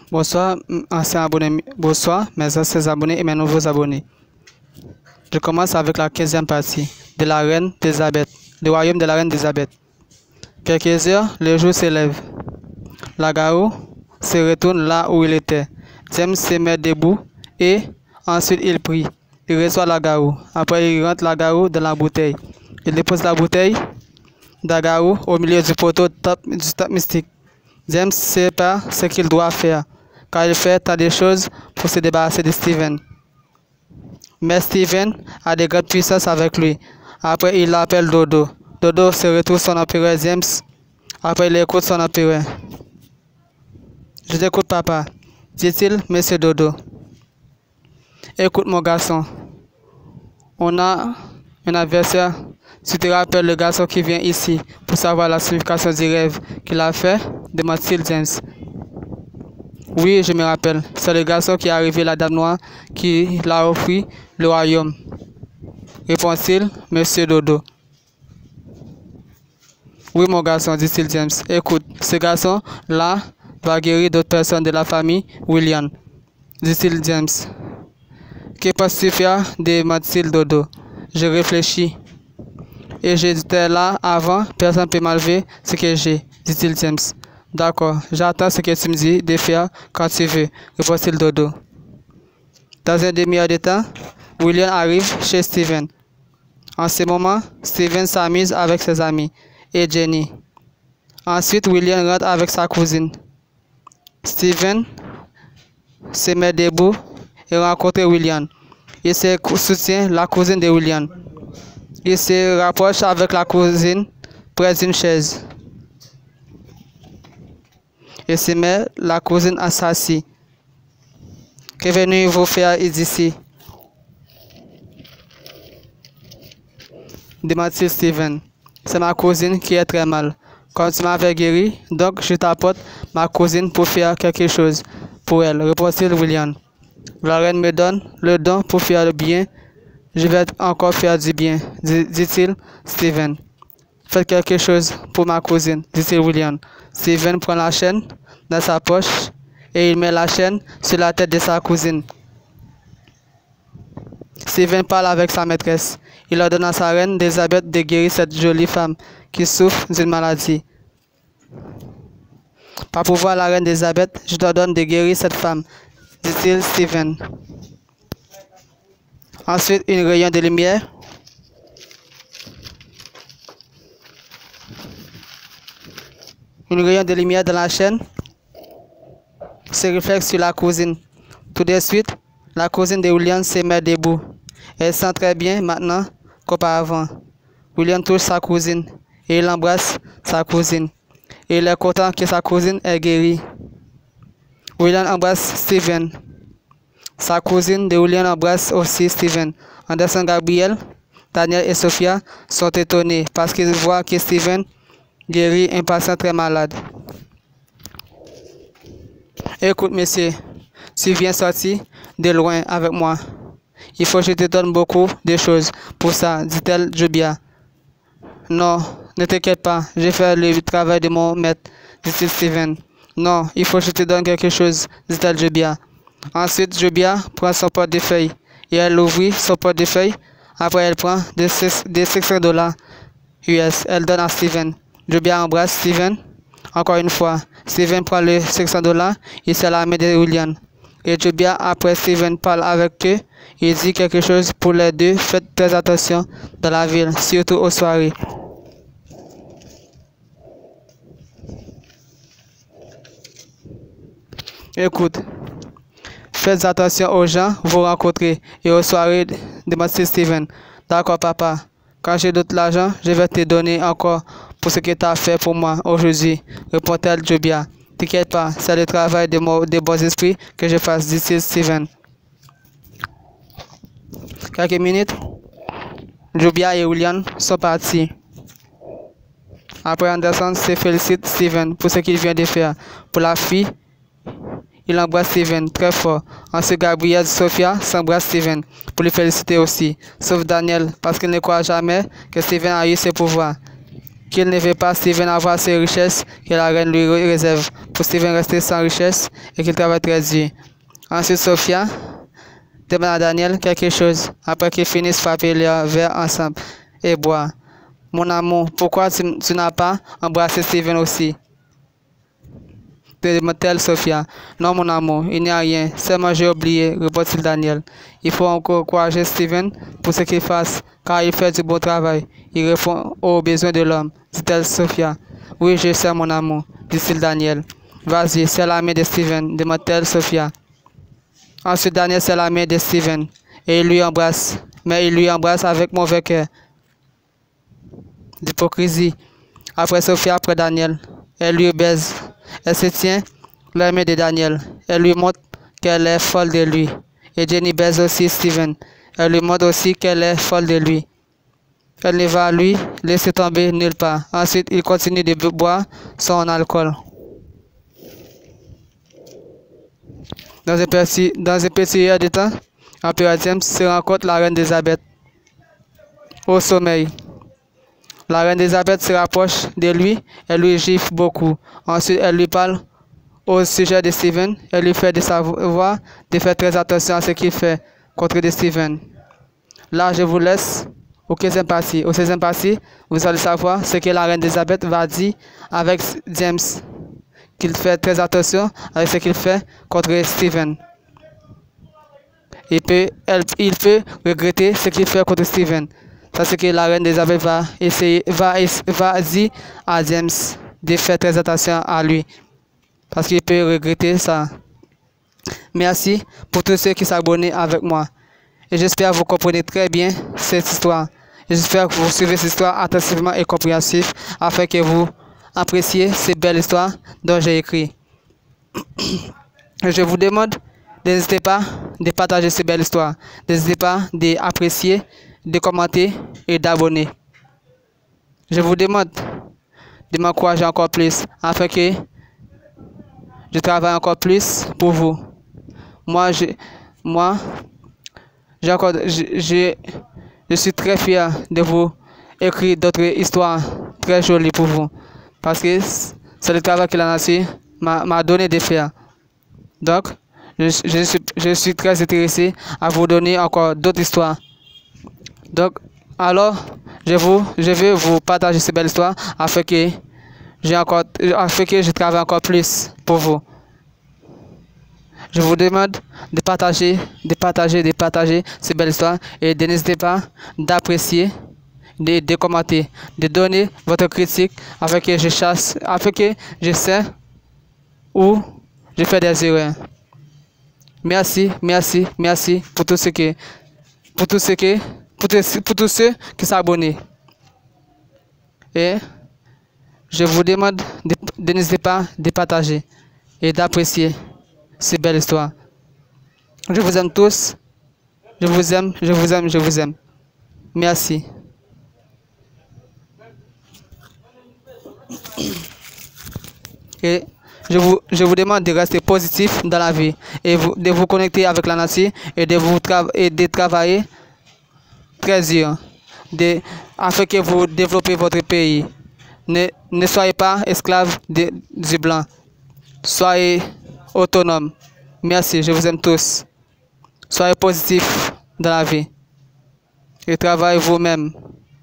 Bonsoir, anciens abonnés. Bonsoir, mes anciens abonnés et mes nouveaux abonnés. Je commence avec la 15e partie de la reine d'Élisabeth, le royaume de la reine d'Élisabeth. Quelques heures, le jour s'élève. L'Agarou se retourne là où il était. James se met debout et ensuite il prie. Il reçoit l'Agarou. Après, il rentre l'Agarou dans la bouteille. Il dépose la bouteille d'Agarou au milieu du poteau du top mystique. James sait pas ce qu'il doit faire, car il fait tant de choses pour se débarrasser de Steven. Mais Steven a de grandes puissances avec lui. Après, il l'appelle Dodo. Dodo se retrouve son empereur James. Après, il écoute son empereur. Je t'écoute, papa, dit-il, monsieur Dodo. Écoute, mon garçon. On a un adversaire. Tu te rappelles le garçon qui vient ici pour savoir la signification du rêve qu'il a fait? Demande-t-il James. Oui, je me rappelle. C'est le garçon qui est arrivé, la dame noire, qui l'a offert le royaume. Répond-il, monsieur Dodo. Oui, mon garçon, dit-il James. Écoute, ce garçon-là va guérir d'autres personnes de la famille William, dit-il James. Que penses-tu faire? Demande-t-il Dodo. Je réfléchis. Et j'étais là avant, personne ne peut m'enlever ce que j'ai, dit-il James. D'accord, j'attends ce que tu me dis de faire quand tu veux, répond-il Dodo. Dans un demi-heure de temps, William arrive chez Steven. En ce moment, Steven s'amuse avec ses amis et Jenny. Ensuite, William rentre avec sa cousine. Steven se met debout et rencontre William. Il soutient la cousine de William. Il se rapproche avec la cousine près d'une chaise. Et se met la cousine à s'asseoir. Que venez-vous faire ici? Demande-t-il Steven. C'est ma cousine qui est très mal. Comme tu m'avais guéri, donc je t'apporte ma cousine pour faire quelque chose pour elle, répond-il William. La reine me donne le don pour faire le bien. Je vais encore faire du bien, dit-il Steven. Faites quelque chose pour ma cousine, dit-il William. Steven prend la chaîne dans sa poche et il met la chaîne sur la tête de sa cousine. Steven parle avec sa maîtresse. Il ordonne à sa reine d'Élisabeth de guérir cette jolie femme qui souffre d'une maladie. Par pouvoir la reine d'Élisabeth, je t'ordonne de guérir cette femme, dit-il Steven. Ensuite, une rayon de lumière dans la chaîne se reflète sur la cousine. Tout de suite, la cousine de William se met debout. Elle sent très bien maintenant qu'auparavant. William touche sa cousine et il embrasse sa cousine. Et il est content que sa cousine est guérie. William embrasse Steven. Sa cousine de William embrasse aussi Steven. Anderson, Gabriel, Daniel et Sophia sont étonnés parce qu'ils voient que Steven guérit un patient très malade. Écoute, monsieur, tu viens sortir de loin avec moi. Il faut que je te donne beaucoup de choses pour ça, dit-elle Jobia. Non, ne t'inquiète pas, je fais le travail de mon maître, dit-il Steven. Non, il faut que je te donne quelque chose, dit-elle Jobia. Ensuite, Jobia prend son portefeuille et elle ouvrit son portefeuille. Après, elle prend des $600 US. Elle donne à Steven. Jobia embrasse Steven. Encore une fois, Steven prend les $600 et c'est la main de William. Et Jobia, après Steven parle avec eux, il dit quelque chose pour les deux. Faites très attention dans la ville, surtout aux soirées. Écoute. Faites attention aux gens vous rencontrez et aux soirées, demande Steven. D'accord, papa. Quand j'ai d'autres l'argent, je vais te donner encore pour ce que tu as fait pour moi aujourd'hui, répond-elle Jobia. T'inquiète pas, c'est le travail des bons esprits que je fasse, dit Steven. Quelques minutes, Jobia et William sont partis. Après, Anderson se félicite Steven pour ce qu'il vient de faire pour la fille. Il embrasse Steven très fort. Ensuite, Gabriel et Sophia s'embrassent Steven pour le féliciter aussi, sauf Daniel, parce qu'il ne croit jamais que Steven a eu ses pouvoirs. qu'il ne veut pas Steven avoir ces richesses que la reine lui réserve pour Steven rester sans richesse et qu'il travaille très dur. Ensuite, Sophia demande à Daniel quelque chose après qu'ils finissent frapper leur verre ensemble et boire. Mon amour, pourquoi tu n'as pas embrassé Steven aussi? Demande-t-elle Sophia. Non, mon amour, il n'y a rien. Seulement j'ai oublié, répond-il Daniel. Il faut encourager Steven pour ce qu'il fasse, car il fait du bon travail. Il répond aux besoins de l'homme, dit-elle Sophia. Oui, je sais, mon amour, dit-il Daniel. Vas-y, serre la main de Steven, demande-t-elle Sophia. Ensuite, Daniel serre la main de Steven et il lui embrasse, mais il lui embrasse avec mauvais cœur. D'hypocrisie. Après Sophia, après Daniel, elle lui baise. Elle se tient la main de Daniel. Elle lui montre qu'elle est folle de lui. Et Jenny baise aussi Steven. Elle lui montre aussi qu'elle est folle de lui. Elle ne va lui laisser tomber nulle part. Ensuite, il continue de boire son alcool. Dans un petit air de temps, l'empereur James se rencontre la reine Elisabeth au sommeil. La reine Elisabeth se rapproche de lui, elle lui gifle beaucoup. Ensuite, elle lui parle au sujet de Steven. Elle lui fait de savoir de faire très attention à ce qu'il fait contre de Steven. Là, je vous laisse au 15e partie. Au 16e partie, vous allez savoir ce que la reine Elisabeth va dire avec James. Qu'il fait très attention avec ce qu'il fait contre Steven. Il peut regretter ce qu'il fait contre Steven. C'est ce que la reine Elisabeth va dire à James de faire très attention à lui. Parce qu'il peut regretter ça. Merci pour tous ceux qui s'abonnent avec moi. Et j'espère que vous comprenez très bien cette histoire. J'espère que vous suivez cette histoire attentivement et compréhensif afin que vous appréciez ces belles histoires dont j'ai écrit. Je vous demande, n'hésitez pas de partager ces belles histoires. N'hésitez pas d'apprécier, de commenter et d'abonner. Je vous demande de m'encourager encore plus afin que je travaille encore plus pour vous. Je suis très fier de vous écrire d'autres histoires très jolies pour vous. Parce que c'est le travail que la nation m'a donné de faire. Donc, je suis très intéressé à vous donner encore d'autres histoires. Donc, alors, je vais vous partager ces belles histoires afin que je travaille encore plus pour vous. Je vous demande de partager ces belles histoires et n'hésitez pas d'apprécier, de commenter, de donner votre critique afin que je sais où je fais des erreurs. Merci pour tous ceux qui s'abonnent. Et je vous demande de n'hésitez pas de partager et d'apprécier ces belles histoires. Je vous aime tous. Je vous aime. Merci. Et je vous demande de rester positif dans la vie et de vous connecter avec la nature et de travailler très dur afin que vous développez votre pays. Ne soyez pas esclaves du blanc. Soyez autonomes. Merci, je vous aime tous. Soyez positifs dans la vie et travaillez vous-même.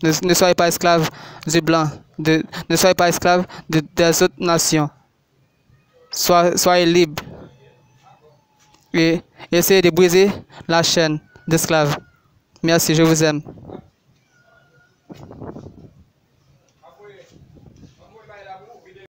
Ne soyez pas esclaves du blanc. Ne soyez pas esclaves des autres nations. Soyez libres et essayez de briser la chaîne d'esclaves. Merci, je vous aime.